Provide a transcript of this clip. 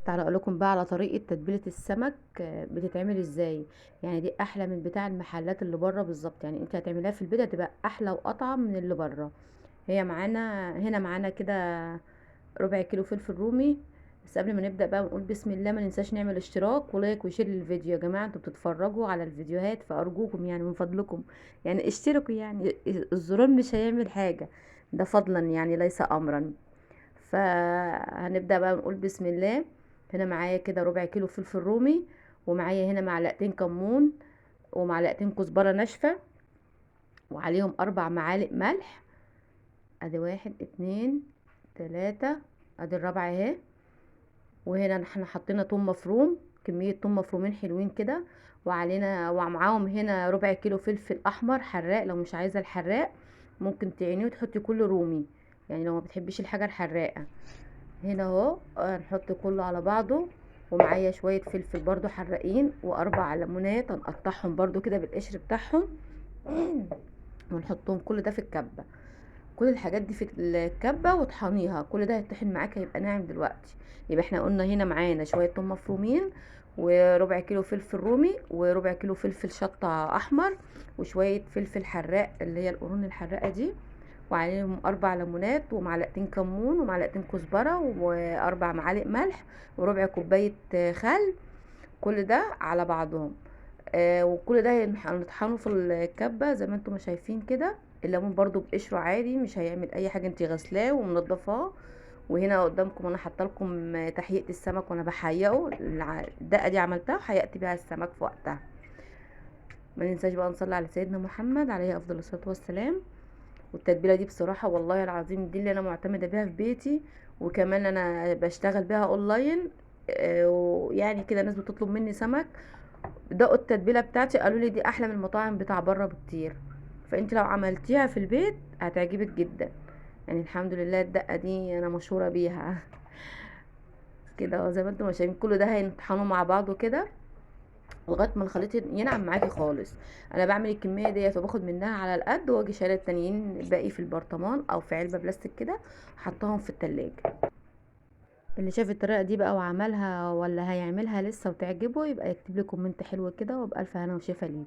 تعالوا اقول لكم بقى على طريقه تتبيله السمك، بتتعمل ازاي. يعني دي احلى من بتاع المحلات اللي بره بالظبط. يعني انت هتعمليها في البيت هتبقى احلى واطعم من اللي بره. هي معانا هنا معانا كده ربع كيلو فلفل رومي. بس قبل ما نبدا بقى ونقول بسم الله، ما ننساش نعمل اشتراك ولايك وشير للفيديو. يا جماعه انتوا بتتفرجوا على الفيديوهات فارجوكم يعني من فضلكم يعني اشتركوا. يعني الزرار مش هيعمل حاجه، ده فضلا يعني ليس امرا. فهنبدأ بقى نقول بسم الله. هنا معايا كده ربع كيلو فلفل رومي، ومعايا هنا معلقتين كمون، ومعلقتين كزبرة ناشفة، وعليهم 4 معالق ملح. ادي 1 2 3، ادي الرابعة اهي. وهنا احنا حطينا توم مفروم، كمية توم مفرومين حلوين كده. وعلينا ومعاهم هنا ربع كيلو فلفل احمر حراق. لو مش عايزة الحراق ممكن تعينيه وتحطي كله رومي، يعني لو ما بتحبيش الحاجة الحراقة. هنا اهو هنحط كله على بعضه. ومعايا شوية فلفل برضو حراقين، و4 ليمونات هنقطعهم برضو كده بالقشر بتاعهم ونحطهم كل ده في الكبة. كل الحاجات دي في الكبة وطحنيها، كل ده هيطحن معاك هيبقى ناعم دلوقتي. يبقى احنا قلنا هنا معانا شوية توم مفرومين، وربع كيلو فلفل رومي، وربع كيلو فلفل شطة احمر، وشوية فلفل حراق اللي هي القرون الحراقة دي، وعليهم 4 ليمونات، ومعلقتين كمون، ومعلقتين كزبرة، و4 معالق ملح، وربع كوباية خل. كل ده على بعضهم. وكل ده هنطحنه في الكبة زي ما انتم ما شايفين كده. الليمون برضو بقشره عادي، مش هيعمل اي حاجة، انتي غسلاه ومنضفاه. وهنا قدامكم انا حاطه لكم تحقيقة السمك وانا بحيقه. الدقة دي عملتها وحيقت بيها السمك في وقتها. ما ننساش بقى نصلي على سيدنا محمد عليه افضل الصلاة والسلام. والتتبيله دي بصراحه والله العظيم دي اللي انا معتمده بيها في بيتي، وكمان انا بشتغل بيها اونلاين. ويعني كده ناس بتطلب مني سمك، دقوا التتبيله بتاعتي قالوا لي دي احلى من المطاعم بتاع بره بكتير. فانت لو عملتيها في البيت هتعجبك جدا. يعني الحمد لله الدقه دي انا مشهوره بيها كده زي ما انتم شايفين. كل ده هينطحنوا مع بعضه كده لغايه ما الخليط ينعم معاكي خالص. انا بعمل الكميه ديت وباخد منها على القد، واجي شايله التانيين الباقي في البرطمان او في علبه بلاستيك كده، حطاهم في التلاجة. اللي شاف الطريقه دي بقى وعملها ولا هيعملها لسه وتعجبه يبقى يكتب لي كومنت حلو كده، وبألف هنا وشفا ليكم.